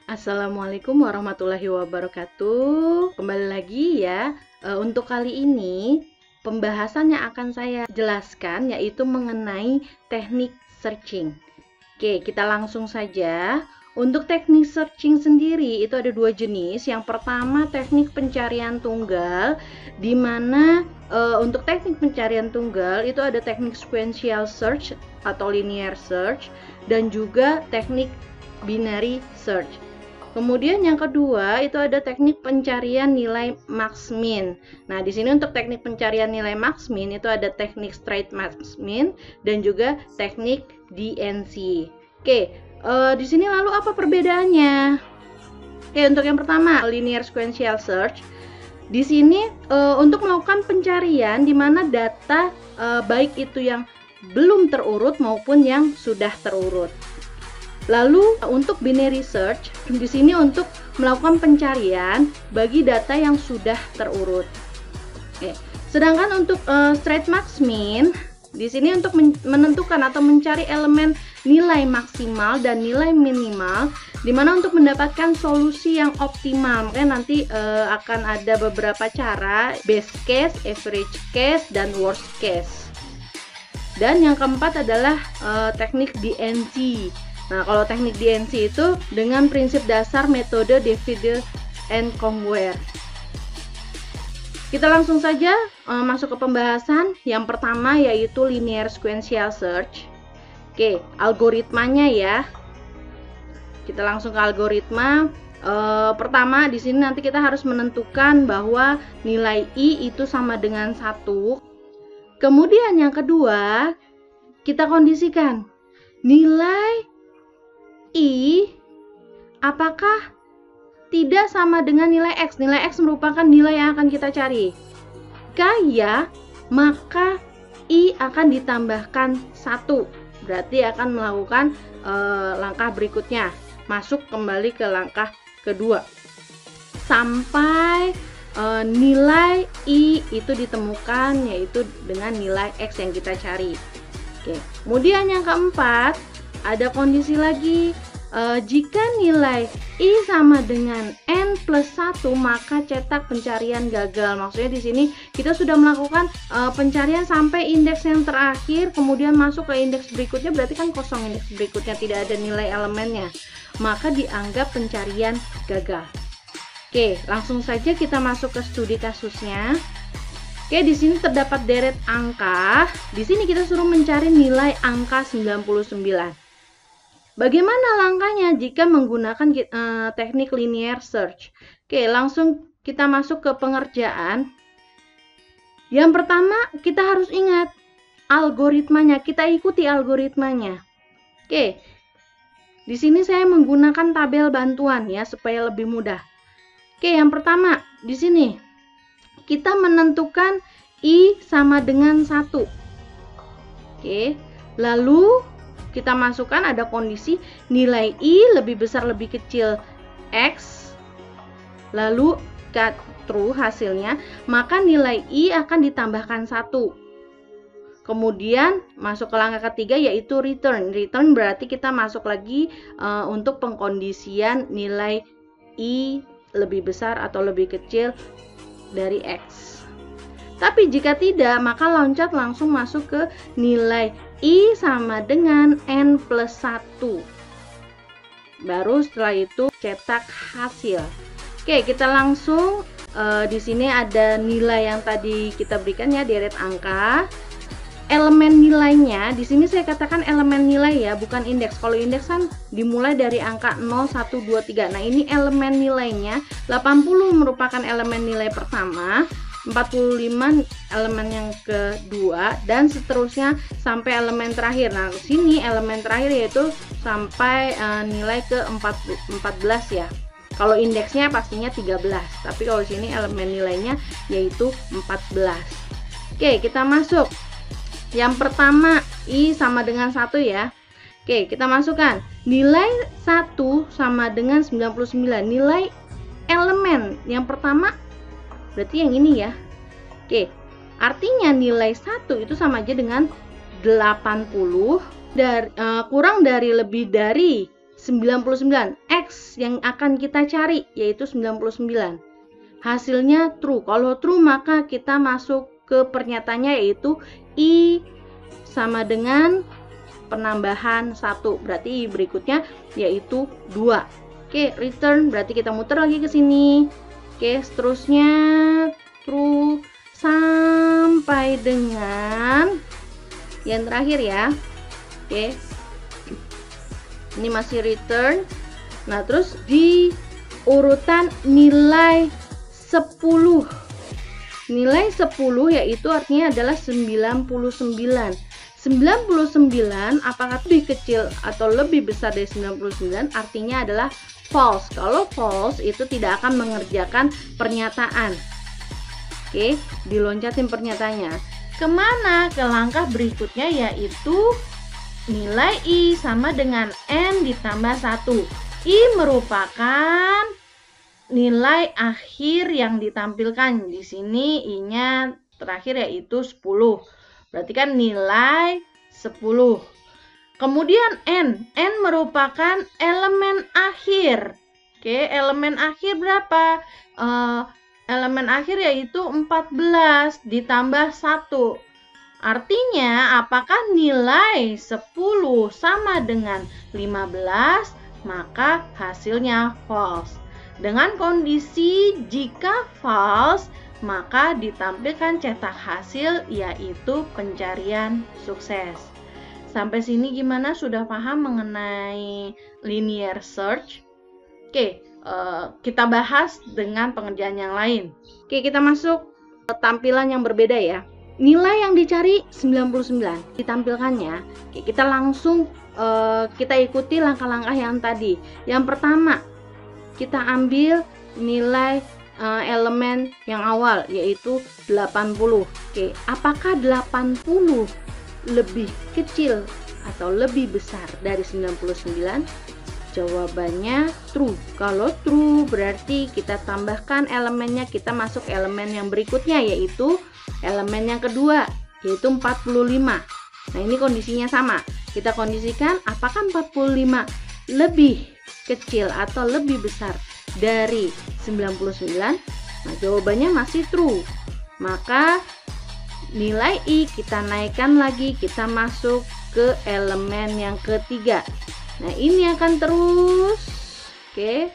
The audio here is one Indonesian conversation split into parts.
Assalamualaikum warahmatullahi wabarakatuh. Kembali lagi ya. Untuk kali ini pembahasan yang akan saya jelaskan yaitu mengenai teknik searching. Oke, kita langsung saja. Untuk teknik searching sendiri itu ada dua jenis. Yang pertama teknik pencarian tunggal, di mana untuk teknik pencarian tunggal itu ada teknik sequential search atau linear search dan juga teknik binary search. Kemudian yang kedua itu ada teknik pencarian nilai max min. Nah, di sini untuk teknik pencarian nilai max min itu ada teknik straight max min dan juga teknik DNC. Oke, di sini lalu apa perbedaannya? Oke, untuk yang pertama linear sequential search. Di sini untuk melakukan pencarian di mana data baik itu yang belum terurut maupun yang sudah terurut. Lalu untuk binary search di sini untuk melakukan pencarian bagi data yang sudah terurut. Oke. Sedangkan untuk straight max min di sini untuk menentukan atau mencari elemen nilai maksimal dan nilai minimal, di mana untuk mendapatkan solusi yang optimal. Makanya nanti akan ada beberapa cara, best case, average case, dan worst case. Dan yang keempat adalah teknik DNC. Nah, kalau teknik DNC itu dengan prinsip dasar metode divide and conquer. Kita langsung saja masuk ke pembahasan. Yang pertama yaitu linear sequential search. Oke, algoritmanya ya. Kita langsung ke algoritma. Pertama di sini nanti kita harus menentukan bahwa nilai I itu sama dengan 1. Kemudian yang kedua, kita kondisikan nilai I apakah tidak sama dengan nilai X. Nilai X merupakan nilai yang akan kita cari. Jika ya, maka I akan ditambahkan 1. Berarti akan melakukan langkah berikutnya, masuk kembali ke langkah kedua sampai nilai I itu ditemukan, yaitu dengan nilai X yang kita cari. Oke. Kemudian yang keempat, ada kondisi lagi, jika nilai I sama dengan N plus 1 maka cetak pencarian gagal. Maksudnya di sini kita sudah melakukan pencarian sampai indeks yang terakhir, kemudian masuk ke indeks berikutnya, berarti kan kosong indeks berikutnya, tidak ada nilai elemennya, maka dianggap pencarian gagal. Oke, langsung saja kita masuk ke studi kasusnya. Oke, di sini terdapat deret angka. Di sini kita suruh mencari nilai angka 99. Bagaimana langkahnya jika menggunakan teknik linear search? Oke, langsung kita masuk ke pengerjaan. Yang pertama, kita harus ingat algoritmanya. Kita ikuti algoritmanya. Oke, di sini saya menggunakan tabel bantuan ya supaya lebih mudah. Oke, yang pertama di sini kita menentukan I sama dengan 1. Oke, lalu kita masukkan ada kondisi nilai I lebih besar lebih kecil X, lalu jika true hasilnya, maka nilai I akan ditambahkan 1. Kemudian masuk ke langkah ketiga yaitu return. Return berarti kita masuk lagi untuk pengkondisian nilai I lebih besar atau lebih kecil dari X. Tapi jika tidak, maka loncat langsung masuk ke nilai I sama dengan N plus 1. Baru setelah itu cetak hasil. Oke, kita langsung di sini ada nilai yang tadi kita berikan ya, deret angka. Elemen nilainya, di sini saya katakan elemen nilai ya, bukan indeks. Kalau indeks kan dimulai dari angka 0, 1, 2, 3. Nah, ini elemen nilainya. 80 merupakan elemen nilai pertama, 45 elemen yang kedua, dan seterusnya sampai elemen terakhir. Nah, sini elemen terakhir yaitu sampai nilai ke 14 ya. Kalau indeksnya pastinya 13, tapi kalau sini elemen nilainya yaitu 14. Oke, kita masuk. Yang pertama I sama dengan 1 ya. Oke, kita masukkan nilai 1 sama dengan 99. Nilai elemen yang pertama berarti yang ini ya. Oke, artinya nilai 1 itu sama aja dengan 80 kurang dari lebih dari 99. X yang akan kita cari yaitu 99. Hasilnya true. Kalau true maka kita masuk ke pernyataannya yaitu I sama dengan penambahan 1. Berarti I berikutnya yaitu 2. Oke, return berarti kita muter lagi ke sini. Oke, seterusnya true sampai dengan yang terakhir ya. Oke. Ini masih return. Nah, terus di urutan nilai 10. Nilai 10 yaitu artinya adalah 99. 99 apakah lebih kecil atau lebih besar dari 99? Artinya adalah false. Kalau false itu tidak akan mengerjakan pernyataan. Oke, diloncatin pernyataannya. Kemana? Ke langkah berikutnya yaitu nilai I sama dengan N ditambah 1. I merupakan nilai akhir yang ditampilkan. Di sini I-nya terakhir yaitu 10. Berarti kan nilai 10. Kemudian N. N merupakan elemen akhir. Oke, elemen akhir berapa? Elemen akhir yaitu 14 ditambah 1. Artinya, apakah nilai 10 sama dengan 15? Maka hasilnya false. Dengan kondisi jika false, maka ditampilkan cetak hasil yaitu pencarian sukses. Sampai sini gimana? Sudah paham mengenai linear search? Oke, kita bahas dengan pengerjaan yang lain. Oke, kita masuk ke tampilan yang berbeda ya. Nilai yang dicari 99 ditampilkannya. Oke, kita langsung kita ikuti langkah-langkah yang tadi. Yang pertama, kita ambil nilai elemen yang awal yaitu 80. Oke, apakah 80 lebih kecil atau lebih besar dari 99? Jawabannya true. Kalau true berarti kita tambahkan elemennya, kita masuk elemen yang berikutnya yaitu elemen yang kedua yaitu 45. Nah, ini kondisinya sama. Kita kondisikan apakah 45 lebih kecil atau lebih besar dari 99? Nah, jawabannya masih true. Maka nilai I kita naikkan lagi, kita masuk ke elemen yang ketiga. Nah, ini akan terus. Oke.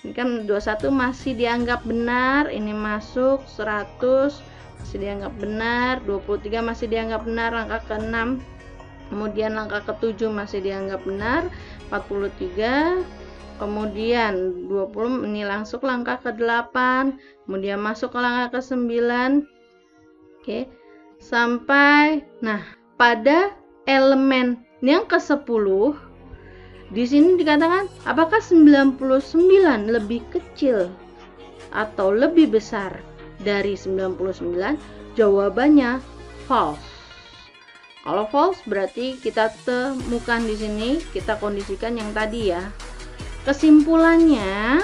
Ini kan 21 masih dianggap benar, ini masuk 100 masih dianggap benar, 23 masih dianggap benar, langkah ke-6. Kemudian langkah ke-7 masih dianggap benar, 43. Kemudian 20 ini langsung langkah ke-8, kemudian masuk ke langkah ke-9. Oke. Sampai pada elemen yang ke-10 di sini dikatakan apakah 99 lebih kecil atau lebih besar dari 99? Jawabannya false. Kalau false berarti kita temukan di sini, kita kondisikan yang tadi ya. Kesimpulannya,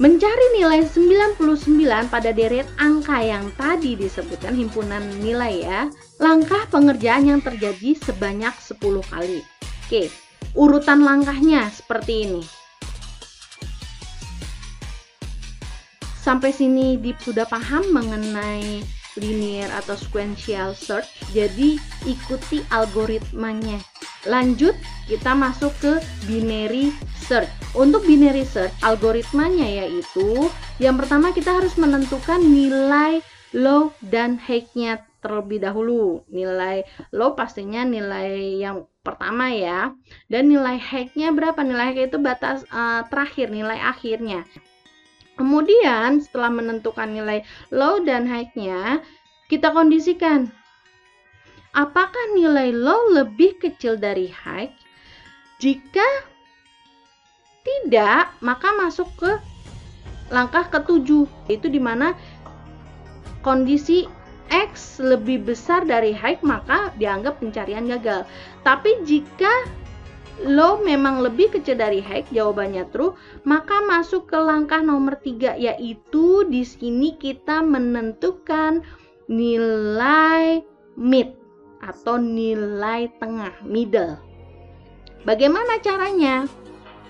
mencari nilai 99 pada deret angka yang tadi disebutkan himpunan nilai ya. Langkah pengerjaan yang terjadi sebanyak 10 kali. Oke, urutan langkahnya seperti ini. Sampai sini sudah paham mengenai linear atau sequential search, jadi ikuti algoritmanya. Lanjut, kita masuk ke binary search. Untuk binary search, algoritmanya yaitu yang pertama kita harus menentukan nilai low dan high-nya terlebih dahulu. Nilai low pastinya nilai yang pertama ya, dan nilai high-nya berapa? Nilai high itu batas terakhir, nilai akhirnya. Kemudian setelah menentukan nilai low dan high-nya, kita kondisikan apakah nilai low lebih kecil dari high. Jika tidak, maka masuk ke langkah ke-7, yaitu dimana kondisi X lebih besar dari high, maka dianggap pencarian gagal. Tapi jika low memang lebih kecil dari high, jawabannya true, maka masuk ke langkah nomor 3, yaitu di sini kita menentukan nilai mid atau nilai tengah, middle. Bagaimana caranya?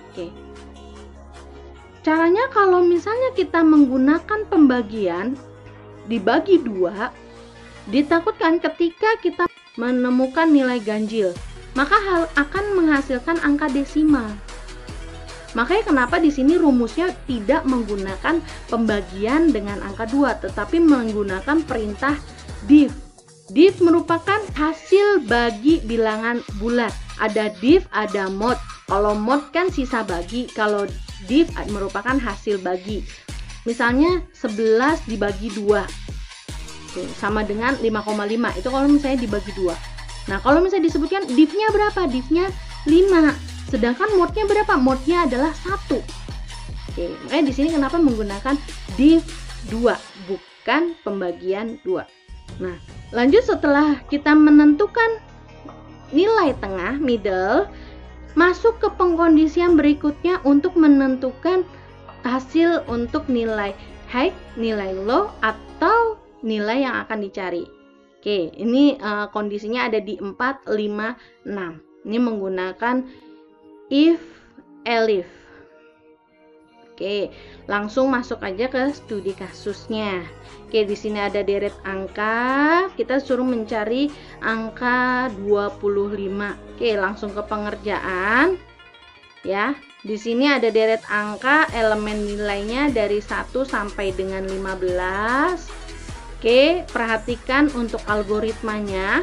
Oke. Caranya kalau misalnya kita menggunakan pembagian dibagi 2, ditakutkan ketika kita menemukan nilai ganjil, maka akan menghasilkan angka desimal. Makanya kenapa di sini rumusnya tidak menggunakan pembagian dengan angka 2, tetapi menggunakan perintah div. Div merupakan hasil bagi bilangan bulat. Ada div, ada mod. Kalau mod kan sisa bagi, kalau div merupakan hasil bagi. Misalnya 11 dibagi 2. Oke, sama dengan 5,5. Itu kalau misalnya dibagi 2. Nah, kalau misalnya disebutkan divnya berapa? Divnya 5. Sedangkan modnya berapa? Modnya adalah 1. Oke, makanya di sini kenapa menggunakan div 2, bukan pembagian 2. Nah, lanjut setelah kita menentukan nilai tengah, middle, masuk ke pengkondisian berikutnya untuk menentukan hasil untuk nilai high, nilai low, atau nilai yang akan dicari. Oke, ini kondisinya ada di 4, 5, 6. Ini menggunakan if, elif. Oke, langsung masuk aja ke studi kasusnya. Oke, di sini ada deret angka. Kita suruh mencari angka 25. Oke, langsung ke pengerjaan. Ya, di sini ada deret angka, elemen nilainya dari 1 sampai dengan 15. Oke, perhatikan untuk algoritmanya.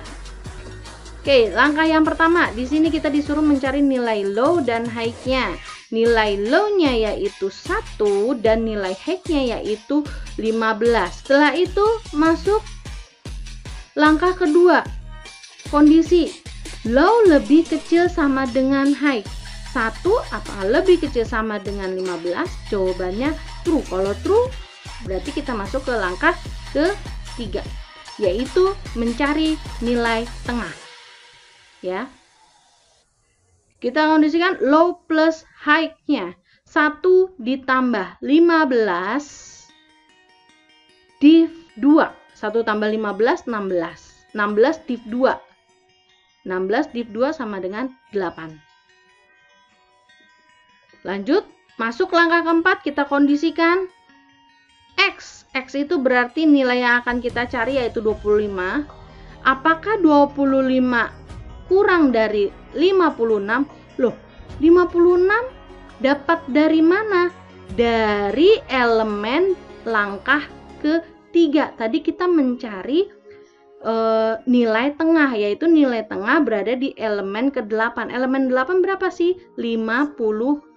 Oke, langkah yang pertama, di sini kita disuruh mencari nilai low dan high-nya. Nilai low-nya yaitu 1 dan nilai high-nya yaitu 15. Setelah itu masuk langkah kedua. Kondisi low lebih kecil sama dengan high. 1 apakah lebih kecil sama dengan 15? Jawabannya true. Kalau true, berarti kita masuk ke langkah ketiga, yaitu mencari nilai tengah. Ya, kita kondisikan low plus high-nya. 1 ditambah 15 div 2. 1 tambah 15, 16. 16 div 2. 16 div 2 sama dengan 8. Lanjut, masuk langkah keempat, kita kondisikan X. X itu berarti nilai yang akan kita cari yaitu 25. Apakah 25 kurang dari 56? Loh, 56 dapat dari mana? Dari elemen langkah ketiga. Tadi kita mencari nilai tengah, yaitu nilai tengah berada di elemen ke-8. Elemen 8 berapa sih? 56.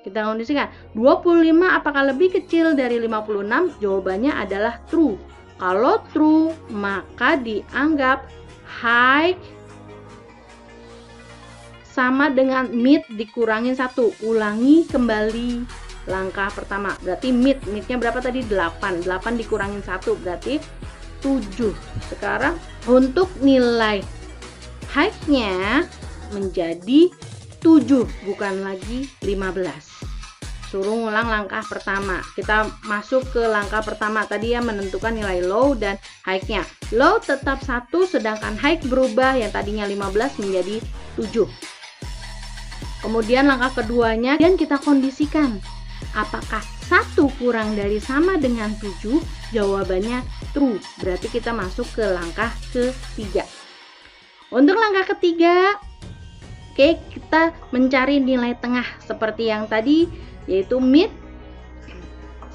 Kita kondisikan 25 apakah lebih kecil dari 56? Jawabannya adalah true. Kalau true, maka dianggap high sama dengan mid dikurangin 1. Ulangi kembali langkah pertama. Berarti midnya berapa tadi? 8. 8 dikurangin 1 berarti 7. Sekarang untuk nilai high-nya menjadi 7, bukan lagi 15. Suruh ngulang langkah pertama. Kita masuk ke langkah pertama. Tadi ya menentukan nilai low dan high-nya. Low tetap 1, sedangkan high berubah yang tadinya 15 menjadi 7. Kemudian langkah keduanya, dan kita kondisikan apakah 1 kurang dari sama dengan 7? Jawabannya true. Berarti kita masuk ke langkah ketiga. Untuk langkah ketiga, oke, kita mencari nilai tengah seperti yang tadi, yaitu mid.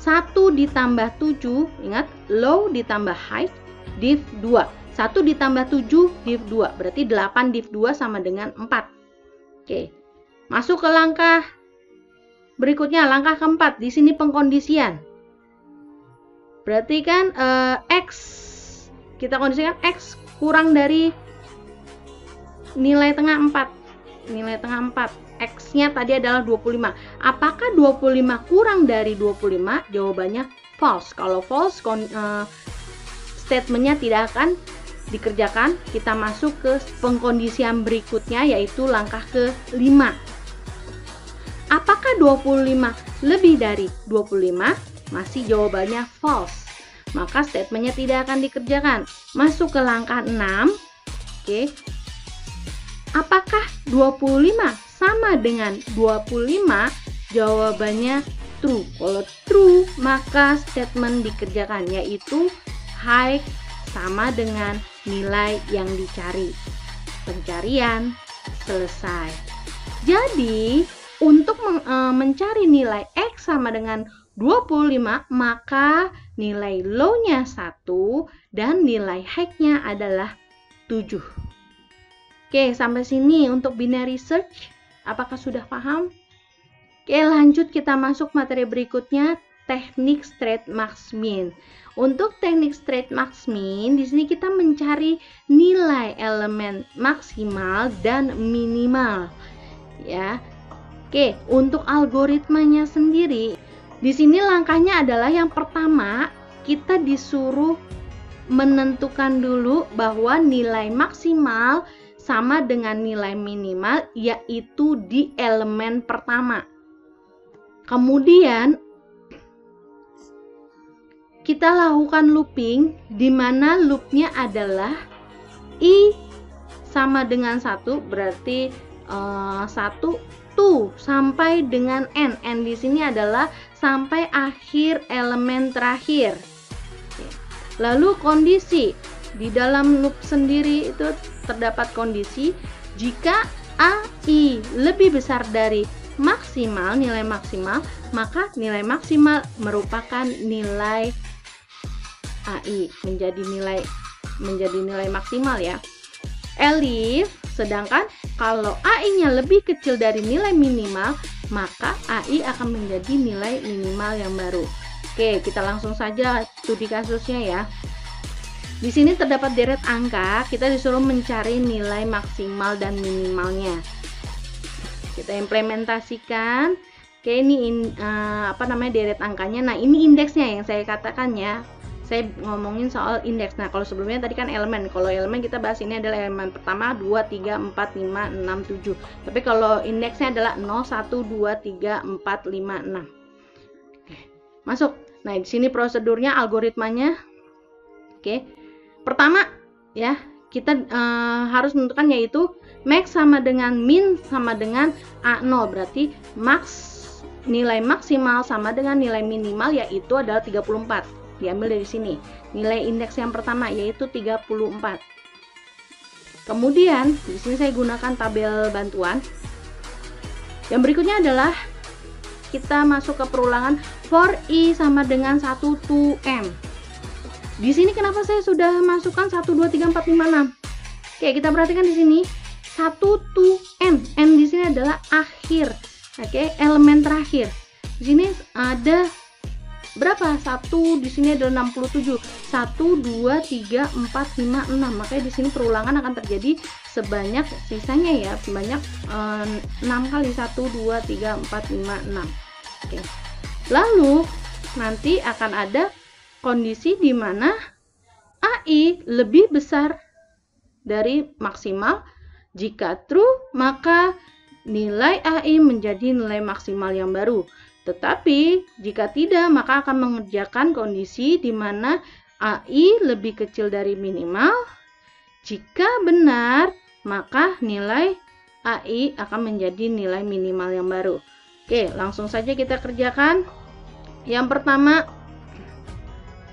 1 ditambah 7, ingat, low ditambah high, div 2. 1 ditambah 7, div 2. Berarti 8 div 2 sama dengan 4. Oke. Masuk ke langkah berikutnya, langkah keempat. Di sini pengkondisian. Berarti kan X, kita kondisikan X kurang dari nilai tengah 4. Nilai tengah 4. X-nya tadi adalah 25. Apakah 25 kurang dari 25? Jawabannya false. Kalau false, statementnya tidak akan dikerjakan. Kita masuk ke pengkondisian berikutnya, yaitu langkah ke-5. Apakah 25 lebih dari 25? Masih jawabannya false. Maka statementnya tidak akan dikerjakan. Masuk ke langkah 6. Oke. Apakah 25 sama dengan 25? Jawabannya true. Kalau true, maka statement dikerjakan, yaitu high sama dengan nilai yang dicari. Pencarian selesai. Jadi, untuk mencari nilai X sama dengan 25, maka nilai low-nya 1 dan nilai high-nya adalah 7. Oke, sampai sini untuk binary search. Apakah sudah paham? Oke, lanjut kita masuk materi berikutnya, teknik straight max min. Untuk teknik straight max min, di sini kita mencari nilai elemen maksimal dan minimal. Ya. Oke, untuk algoritmanya sendiri, di sini langkahnya adalah yang pertama, kita disuruh menentukan dulu bahwa nilai maksimal sama dengan nilai minimal, yaitu di elemen pertama. Kemudian kita lakukan looping, di mana loopnya adalah I sama dengan 1, berarti 1 to sampai dengan N. N di sini adalah sampai akhir elemen terakhir. Lalu kondisi di dalam loop sendiri itu terdapat kondisi jika AI lebih besar dari maksimal, nilai maksimal, maka nilai maksimal merupakan nilai AI, menjadi nilai maksimal ya. Elif, sedangkan kalau AI-nya lebih kecil dari nilai minimal, maka AI akan menjadi nilai minimal yang baru. Oke, kita langsung saja studi kasusnya ya. Di sini terdapat deret angka, kita disuruh mencari nilai maksimal dan minimalnya. Kita implementasikan. Oke, ini deret angkanya. Nah, ini indeksnya yang saya katakan ya. Saya ngomongin soal indeks. Nah, kalau sebelumnya tadi kan elemen. Kalau elemen kita bahas ini adalah elemen pertama 2, 3, 4, 5, 6, 7. Tapi kalau indeksnya adalah 0, 1, 2, 3, 4, 5, 6. Oke, masuk. Nah, di sini prosedurnya, algoritmanya. Oke. Pertama ya, kita harus menentukan yaitu max sama dengan min sama dengan A0, berarti nilai maksimal sama dengan nilai minimal, yaitu adalah 34. Diambil dari sini. Nilai indeks yang pertama yaitu 34. Kemudian di sini saya gunakan tabel bantuan. Yang berikutnya adalah kita masuk ke perulangan for I sama dengan 1 to M. Di sini kenapa saya sudah masukkan 1, 2, 3, 4, 5, 6? Oke, kita perhatikan di sini 1 to N. N di sini adalah akhir. Oke, elemen terakhir. Di sini ada berapa? 1 di sini adalah 67. 1, 2, 3, 4, 5, 6. Makanya di sini perulangan akan terjadi sebanyak, sisanya ya, sebanyak 6 kali. 1, 2, 3, 4, 5, 6. Oke. Lalu nanti akan ada kondisi di mana AI lebih besar dari maksimal. Jika true, maka nilai AI menjadi nilai maksimal yang baru. Tetapi jika tidak, maka akan mengerjakan kondisi di mana AI lebih kecil dari minimal. Jika benar, maka nilai AI akan menjadi nilai minimal yang baru. Oke, langsung saja kita kerjakan. Yang pertama,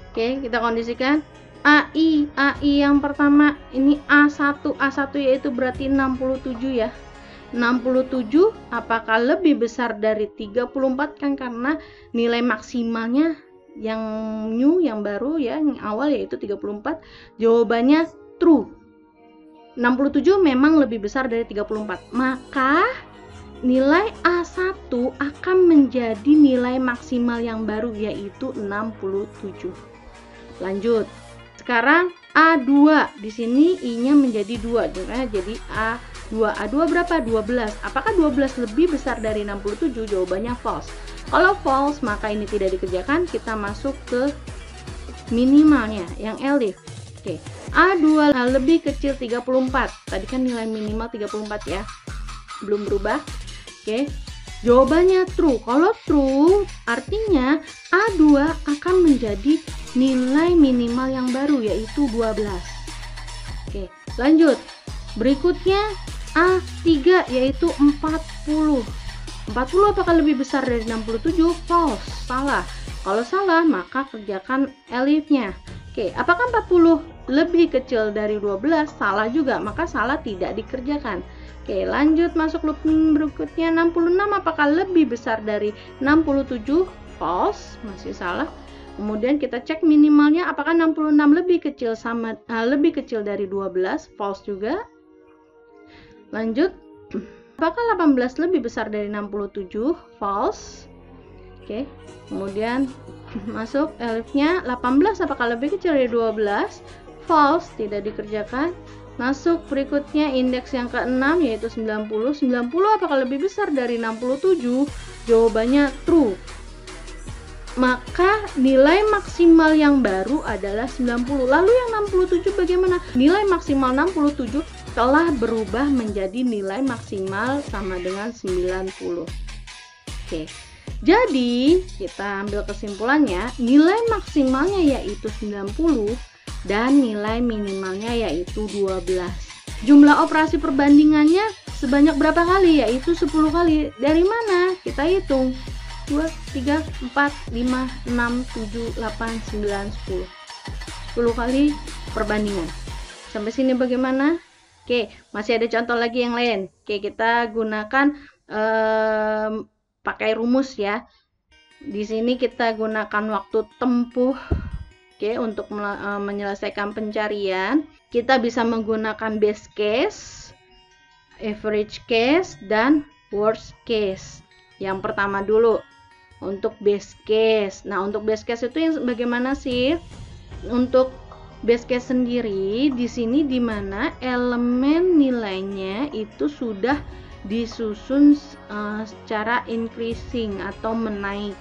oke, kita kondisikan AI yang pertama ini A1 yaitu berarti 67 ya. 67 apakah lebih besar dari 34 kan, karena nilai maksimalnya yang new, yang baru ya, yang awal yaitu 34. Jawabannya true. 67 memang lebih besar dari 34. Maka nilai A1 akan menjadi nilai maksimal yang baru yaitu 67. Lanjut. Sekarang A2, di sini I-nya menjadi 2, jadi A2. A2 berapa? 12. Apakah 12 lebih besar dari 67? Jawabannya false. Kalau false, maka ini tidak dikerjakan. Kita masuk ke minimalnya, yang Elif. Oke. A2 lebih kecil 34. Tadi kan nilai minimal 34 ya. Belum berubah. Oke. Jawabannya true. Kalau true, artinya A2 akan menjadi nilai minimal yang baru yaitu 12. Oke, lanjut. Berikutnya A3 yaitu 40. 40 apakah lebih besar dari 67? False, salah. Kalau salah maka kerjakan elifnya. Oke, apakah 40 lebih kecil dari 12? Salah juga, maka salah tidak dikerjakan. Oke, lanjut masuk looping berikutnya. 66 apakah lebih besar dari 67? False, masih salah. Kemudian kita cek minimalnya, apakah 66 lebih kecil dari 12? False juga. Lanjut, apakah 18 lebih besar dari 67? False. Oke, kemudian masuk elifnya. 18 apakah lebih kecil dari 12? False, tidak dikerjakan. Masuk berikutnya indeks yang ke-6 yaitu 90. 90 apakah lebih besar dari 67? Jawabannya true. Maka nilai maksimal yang baru adalah 90. Lalu yang 67 bagaimana? Nilai maksimal 67 telah berubah menjadi nilai maksimal sama dengan 90. Oke. Jadi, kita ambil kesimpulannya, nilai maksimalnya yaitu 90 dan nilai minimalnya yaitu 12. Jumlah operasi perbandingannya sebanyak berapa kali? Yaitu 10 kali. Dari mana? Kita hitung. 2, 3, 4, 5, 6, 7, 8, 9, 10. 10 kali perbandingan. Sampai sini bagaimana? Oke, masih ada contoh lagi yang lain. Oke, kita gunakan pakai rumus ya. Di sini kita gunakan waktu tempuh. Oke, untuk menyelesaikan pencarian, kita bisa menggunakan best case, average case, dan worst case. Yang pertama dulu, untuk best case. Nah, untuk best case itu yang bagaimana sih? Untuk best case sendiri di sini di mana elemen nilainya itu sudah disusun secara increasing atau menaik.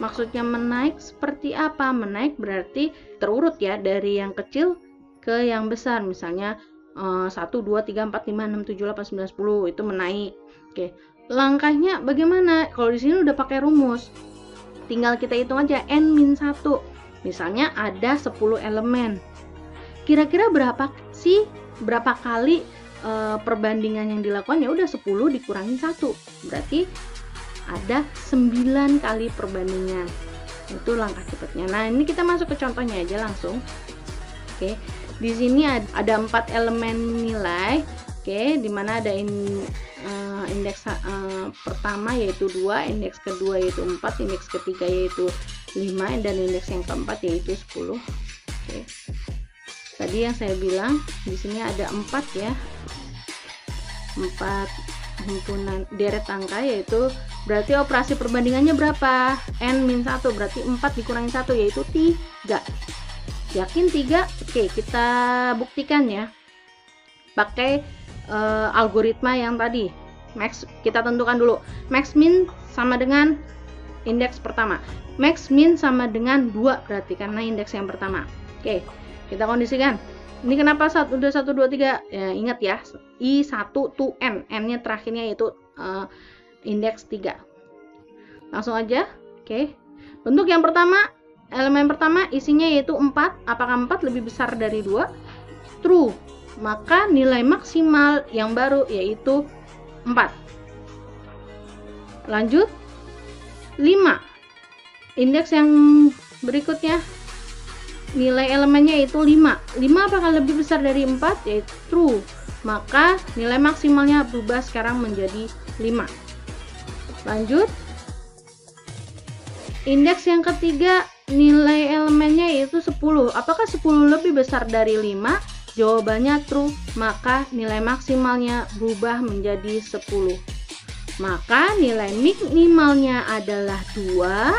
Maksudnya menaik seperti apa? Menaik berarti terurut ya, dari yang kecil ke yang besar. Misalnya 1, 2, 3, 4, 5, 6, 7, 8, 9, 10 itu menaik. Oke. Langkahnya bagaimana? Kalau di sini udah pakai rumus, tinggal kita hitung aja n-1. Misalnya ada 10 elemen. Kira-kira berapa kali perbandingan yang dilakukan? Ya udah 10 dikurangin 1. Berarti ada 9 kali perbandingan. Itu langkah cepatnya. Nah, ini kita masuk ke contohnya aja langsung. Oke. Di sini ada 4 elemen nilai. Oke, dimana ada indeks pertama yaitu 2, indeks kedua yaitu 4, indeks ketiga yaitu 5, dan indeks yang keempat yaitu 10. Oke. Tadi yang saya bilang di sini ada 4 ya. 4 himpunan deret angka, yaitu berarti operasi perbandingannya berapa? N-1 berarti 4 dikurangi 1 yaitu 3. Yakin 3? Oke, kita buktikan ya. Pakai algoritma yang tadi. Max, kita tentukan dulu. Max min sama dengan indeks pertama. Max min sama dengan 2 berarti karena indeks yang pertama. Oke, kita kondisikan. Ini kenapa udah 1, 2, 3? Ya, ingat ya. I1 to N. N-nya terakhirnya yaitu indeks 3. Langsung aja. Oke. Bentuk yang pertama, elemen pertama isinya yaitu 4. Apakah 4 lebih besar dari 2? True. Maka nilai maksimal yang baru yaitu 4. Lanjut 5. Indeks yang berikutnya, nilai elemennya yaitu 5. 5 apakah lebih besar dari 4? Yaitu true. Maka nilai maksimalnya berubah sekarang menjadi 5. Lanjut, indeks yang ketiga, nilai elemennya yaitu 10. Apakah 10 lebih besar dari 5? Jawabannya true, maka nilai maksimalnya berubah menjadi 10. Maka nilai minimalnya adalah 2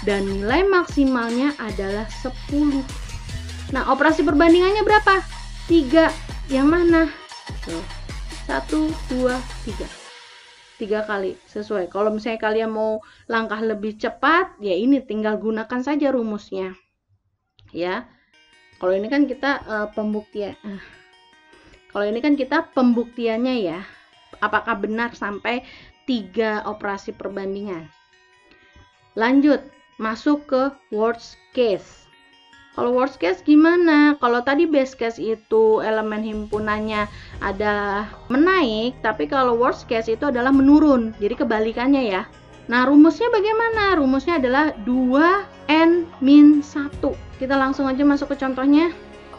dan nilai maksimalnya adalah 10. Nah, operasi perbandingannya berapa? 3. Yang mana? 1, 2, 3. 3 kali sesuai. Kalau misalnya kalian mau langkah lebih cepat, ya ini tinggal gunakan saja rumusnya. Ya. Kalau ini kan kita pembuktian. Kalau ini kan kita pembuktiannya ya. Apakah benar sampai 3 operasi perbandingan. Lanjut, masuk ke worst case. Kalau worst case gimana? Kalau tadi best case itu elemen himpunannya ada menaik, tapi kalau worst case itu adalah menurun. Jadi kebalikannya ya. Nah, rumusnya bagaimana? Rumusnya adalah 2n-1. Kita langsung aja masuk ke contohnya.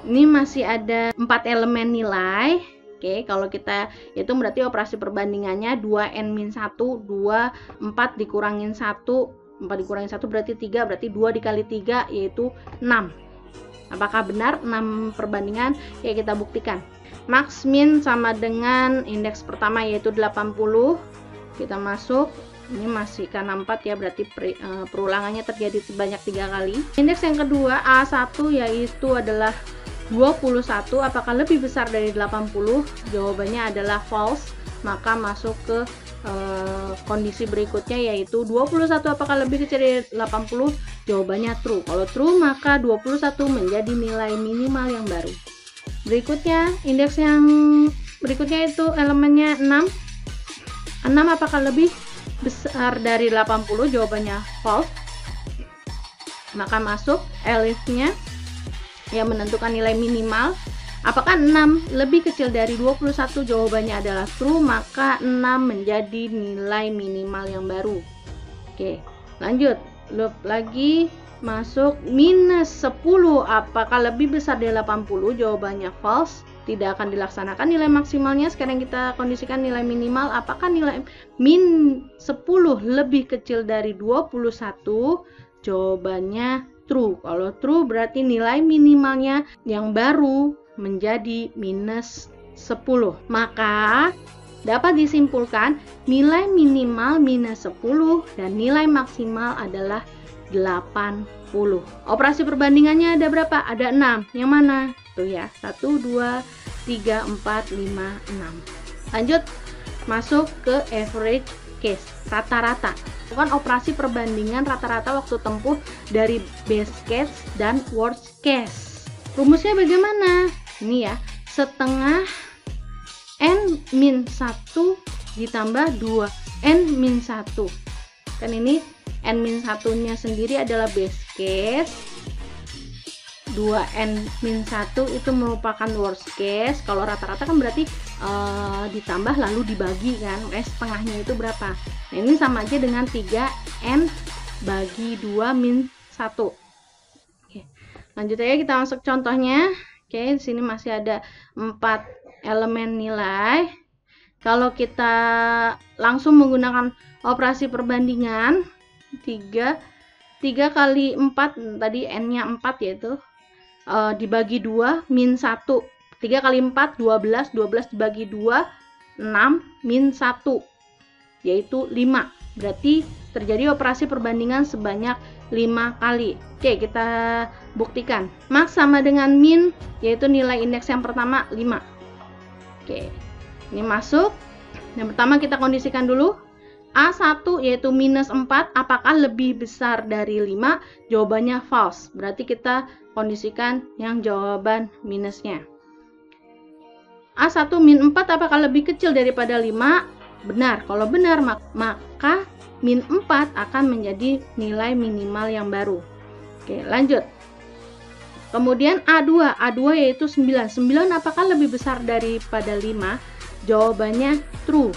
Ini masih ada 4 elemen nilai. Oke, kalau kita hitung berarti operasi perbandingannya 2n-1, 2, 4 dikurangin 1, 4 dikurangin 1 berarti 3, berarti 2 dikali 3 yaitu 6. Apakah benar 6 perbandingan? Ya, kita buktikan. Max min sama dengan indeks pertama yaitu 80. Kita masuk. Ini masih karena 4 ya, berarti perulangannya terjadi sebanyak 3 kali. Indeks yang kedua A1 yaitu adalah 21. Apakah lebih besar dari 80? Jawabannya adalah false. Maka masuk ke kondisi berikutnya yaitu 21 apakah lebih kecil dari 80? Jawabannya true. Kalau true maka 21 menjadi nilai minimal yang baru. Berikutnya, indeks yang berikutnya itu elemennya 6. 6 apakah lebih besar dari 80? Jawabannya false. Maka masuk elifnya yang menentukan nilai minimal. Apakah 6 lebih kecil dari 21? Jawabannya adalah true, maka 6 menjadi nilai minimal yang baru. Oke, lanjut. Loop lagi, masuk minus 10. Apakah lebih besar dari 80? Jawabannya false. Tidak akan dilaksanakan nilai maksimalnya. Sekarang kita kondisikan nilai minimal. Apakah nilai min 10 lebih kecil dari 21? Jawabannya true. Kalau true berarti nilai minimalnya yang baru menjadi minus 10. Maka dapat disimpulkan nilai minimal minus 10 dan nilai maksimal adalah 80. Operasi perbandingannya ada berapa? Ada 6. Yang mana? Tuh ya, 1, 2, 3, 4, 5, 6. Lanjut, masuk ke average case, rata-rata. Bukan operasi perbandingan rata-rata waktu tempuh dari best case dan worst case. Rumusnya bagaimana? Ini ya, setengah n-1 ditambah 2n-1. Kan ini n-1 nya sendiri adalah best case, 2n-1 itu merupakan worst case. Kalau rata-rata kan berarti ditambah lalu dibagi kan, setengahnya itu berapa. Nah, ini sama aja dengan 3n bagi 2-1. Oke, lanjut aja kita masuk contohnya. Oke, di sini masih ada 4 elemen nilai. Kalau kita langsung menggunakan operasi perbandingan 3 kali 4, tadi n-nya 4 yaitu dibagi 2 min 1. 3 kali 4 12, 12 dibagi 2 6 min 1 yaitu 5. Berarti terjadi operasi perbandingan sebanyak 5 kali. Oke, kita buktikan. Max sama dengan min, yaitu nilai indeks yang pertama 5. Oke, ini masuk. Yang pertama kita kondisikan dulu. A1 yaitu minus 4, apakah lebih besar dari 5? Jawabannya false. Berarti kita kondisikan yang jawaban minusnya. A1 min 4 apakah lebih kecil daripada 5? Benar. Kalau benar maka min 4 akan menjadi nilai minimal yang baru. Oke, lanjut. Kemudian A2 yaitu 9. 9 apakah lebih besar daripada 5? Jawabannya true.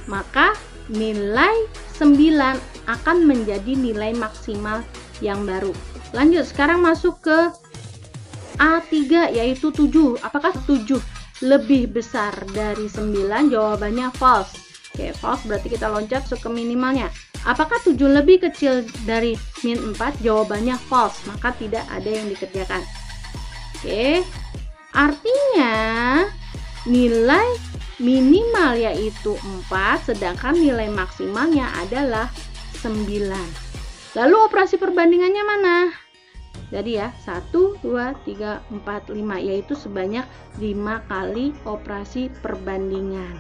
Maka nilai 9 akan menjadi nilai maksimal yang baru. Lanjut, sekarang masuk ke A3 yaitu 7. Apakah 7 lebih besar dari 9? Jawabannya false. Oke, false berarti kita loncat ke minimalnya. Apakah 7 lebih kecil dari min 4? Jawabannya false, maka tidak ada yang dikerjakan. Oke, artinya nilai minimal yaitu 4, sedangkan nilai maksimalnya adalah 9. Lalu operasi perbandingannya mana? Jadi ya, 1, 2, 3, 4, 5, yaitu sebanyak 5 kali operasi perbandingan.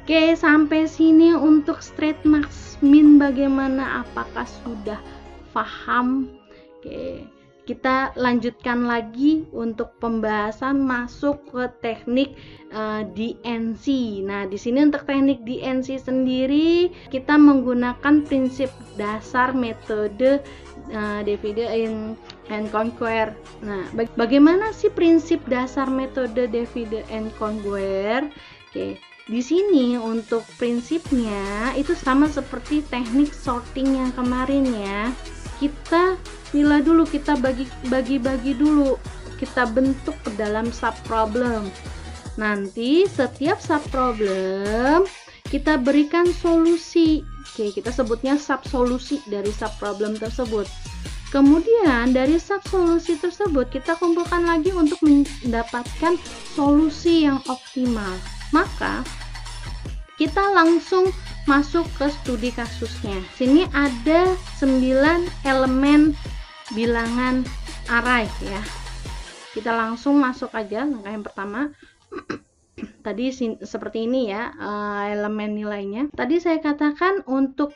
Oke, sampai sini untuk straight max min bagaimana? Apakah sudah paham? Oke, kita lanjutkan lagi untuk pembahasan masuk ke teknik DNC. Nah, di sini untuk teknik DNC sendiri kita menggunakan prinsip dasar metode divide and conquer. Nah, bagaimana sih prinsip dasar metode divide and conquer? Oke, di sini untuk prinsipnya itu sama seperti teknik sorting yang kemarin ya. Kita pilih dulu, kita bagi dulu, kita bentuk ke dalam sub problem. Nanti setiap sub problem kita berikan solusi. Oke, kita sebutnya sub solusi dari sub problem tersebut. Kemudian dari sub solusi tersebut kita kumpulkan lagi untuk mendapatkan solusi yang optimal. Maka kita langsung masuk ke studi kasusnya. Sini ada 9 elemen bilangan array ya. Kita langsung masuk aja langkah yang pertama. Tadi seperti ini ya elemen nilainya. Tadi saya katakan untuk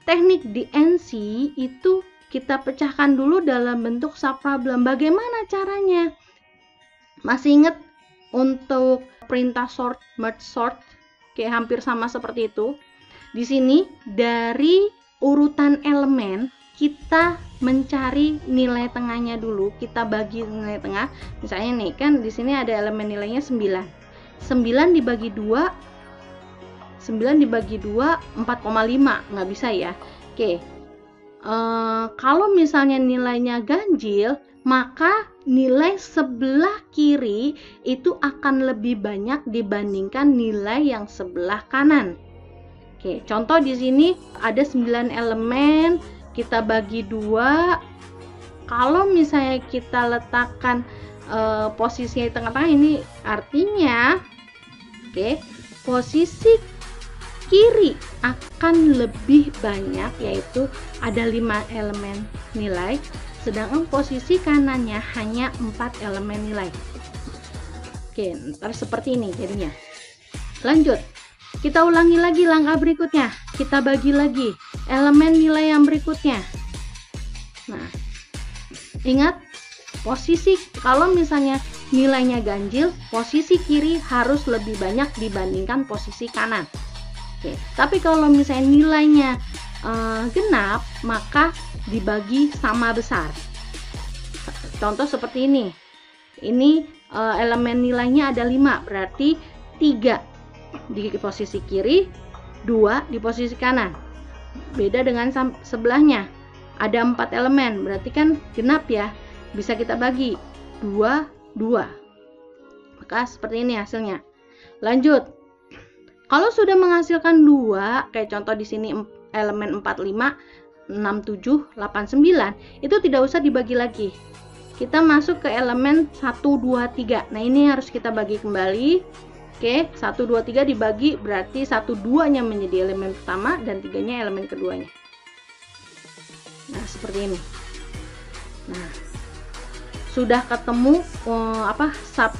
teknik DNC itu kita pecahkan dulu dalam bentuk subproblem. Bagaimana caranya? Masih ingat untuk perintah sort, merge sort? Kayak hampir sama seperti itu. Di sini dari urutan elemen kita mencari nilai tengahnya dulu. Kita bagi nilai tengah. Misalnya nih kan di sini ada elemen nilainya 9. 9 dibagi 2 4,5 nggak bisa ya. Oke, kalau misalnya nilainya ganjil, maka nilai sebelah kiri itu akan lebih banyak dibandingkan nilai yang sebelah kanan. Oke, contoh di sini ada 9 elemen, kita bagi 2. Kalau misalnya kita letakkan posisinya di tengah-tengah, ini artinya posisi kiri akan lebih banyak, yaitu ada 5 elemen nilai, sedangkan posisi kanannya hanya 4 elemen nilai. Oke, ntar seperti ini jadinya. Lanjut, kita ulangi lagi langkah berikutnya, kita bagi lagi elemen nilai yang berikutnya. Nah, ingat posisi, kalau misalnya nilainya ganjil, posisi kiri harus lebih banyak dibandingkan posisi kanan. Oke, tapi kalau misalnya nilainya genap, maka dibagi sama besar. Contoh seperti ini. Ini elemen nilainya ada 5, berarti 3 di posisi kiri, 2 di posisi kanan. Beda dengan sebelahnya. Ada 4 elemen, berarti kan genap ya. Bisa kita bagi 2, 2. Maka seperti ini hasilnya. Lanjut. Kalau sudah menghasilkan 2, kayak contoh di sini elemen 45, 67, 89, itu tidak usah dibagi lagi. Kita masuk ke elemen 1, 2, 3. Nah, ini harus kita bagi kembali. Oke, 1, 2, 3 dibagi, berarti 1, 2-nya menjadi elemen pertama dan 3-nya elemen keduanya. Nah, seperti ini. Nah, sudah ketemu sub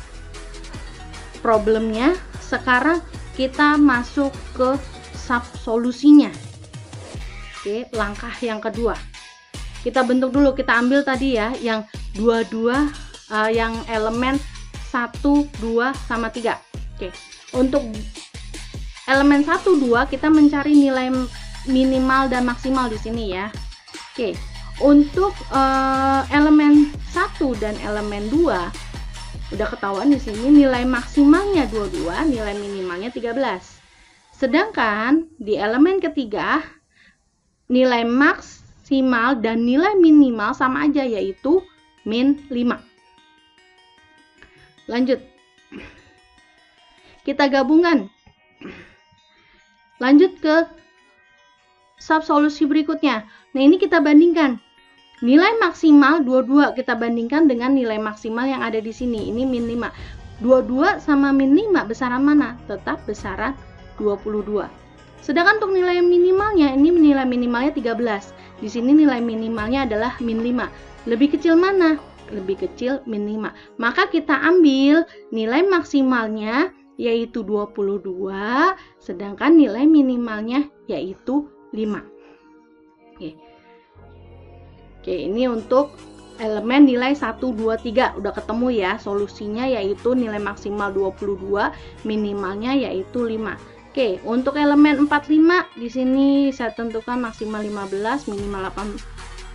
problemnya. Sekarang kita masuk ke sub solusinya. Oke, langkah yang kedua. Kita bentuk dulu, kita ambil tadi ya yang yang elemen 1, 2 sama 3. Oke. Untuk elemen 1, 2 kita mencari nilai minimal dan maksimal di sini ya. Oke. Untuk elemen 1 dan elemen 2 udah ketahuan di sini nilai maksimalnya 22, nilai minimalnya 13. Sedangkan di elemen ketiga nilai maksimal dan nilai minimal sama aja, yaitu min 5. Lanjut. Kita gabungkan. Lanjut ke sub solusi berikutnya. Nah, ini kita bandingkan. Nilai maksimal 22 kita bandingkan dengan nilai maksimal yang ada di sini. Ini min 5. 22 sama min 5 besaran mana? Tetap besaran 22. Sedangkan untuk nilai minimalnya, ini nilai minimalnya 13. Di sini nilai minimalnya adalah min 5. Lebih kecil mana? Lebih kecil min 5. Maka kita ambil nilai maksimalnya yaitu 22, sedangkan nilai minimalnya yaitu 5. Oke, ini untuk elemen nilai 1, 2, 3 udah ketemu ya solusinya, yaitu nilai maksimal 22, minimalnya yaitu 5. Oke, untuk elemen 45 di sini saya tentukan maksimal 15, minimal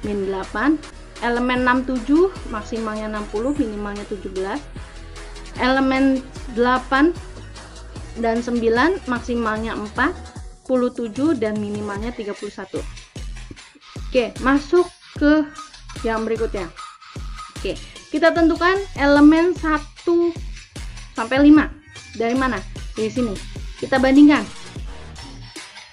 min 8. Elemen 67 maksimalnya 60, minimalnya 17. Elemen 8 dan 9 maksimalnya 47 dan minimalnya 31. Oke, masuk ke yang berikutnya. Oke, kita tentukan elemen 1 sampai 5. Dari mana? Dari sini. Kita bandingkan.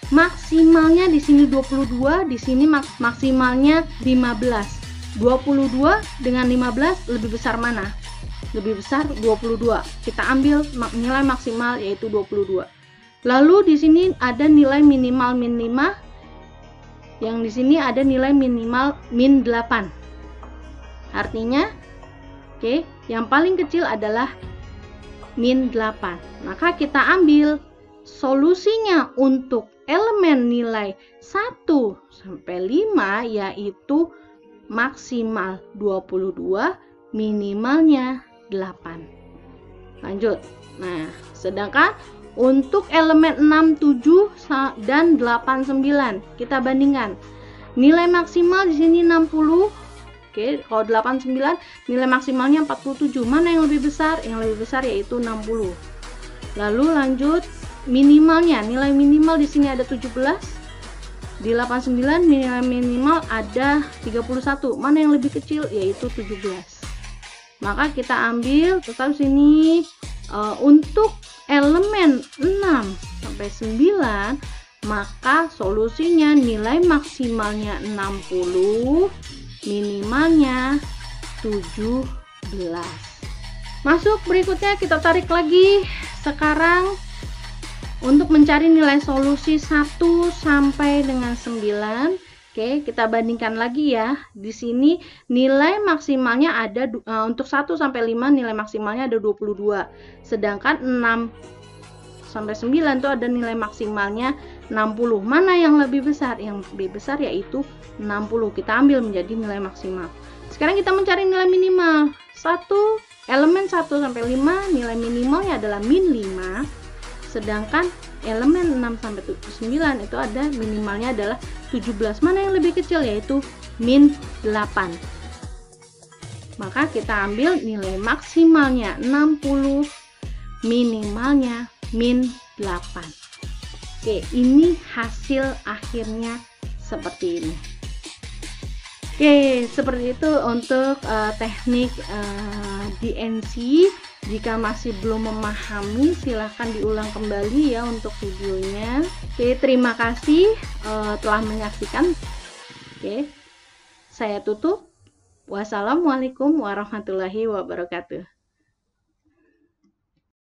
Maksimalnya di sini 22, di sini maksimalnya 15. 22 dengan 15 lebih besar mana? Lebih besar 22. Kita ambil nilai maksimal yaitu 22. Lalu di sini ada nilai minimal min 5. Yang di sini ada nilai minimal min 8. Artinya, oke, yang paling kecil adalah min 8. Maka kita ambil solusinya untuk elemen nilai 1 sampai 5 yaitu maksimal 22, minimalnya 8. Lanjut. Nah, sedangkan untuk elemen 6, 7 dan 8, 9 kita bandingkan. Nilai maksimal di sini 60. Oke, kalau 8, 9 nilai maksimalnya 47. Mana yang lebih besar? Yang lebih besar yaitu 60. Lalu lanjut minimalnya. Nilai minimal di sini ada 17. Di 89 nilai minimal ada 31. Mana yang lebih kecil? Yaitu 17. Maka kita ambil tetap sini untuk elemen 6 sampai 9, maka solusinya nilai maksimalnya 60, minimalnya 17. Masuk berikutnya, kita tarik lagi. Sekarang untuk mencari nilai solusi 1 sampai dengan 9, oke, kita bandingkan lagi ya. Di sini nilai maksimalnya ada untuk 1 sampai 5 nilai maksimalnya ada 22. Sedangkan 6 sampai 9 itu ada nilai maksimalnya 60. Mana yang lebih besar? Yang lebih besar yaitu 60. Kita ambil menjadi nilai maksimal. Sekarang kita mencari nilai minimal. Elemen 1 sampai 5 nilai minimalnya adalah min 5. Sedangkan elemen 6 sampai 9 itu ada minimalnya adalah 17. Mana yang lebih kecil? Yaitu min 8. Maka kita ambil nilai maksimalnya 60, minimalnya min 8. Oke, ini hasil akhirnya seperti ini. Oke, seperti itu untuk teknik DNC. Jika masih belum memahami, silahkan diulang kembali ya untuk videonya. Oke, terima kasih telah menyaksikan. Oke, saya tutup. Wassalamualaikum warahmatullahi wabarakatuh.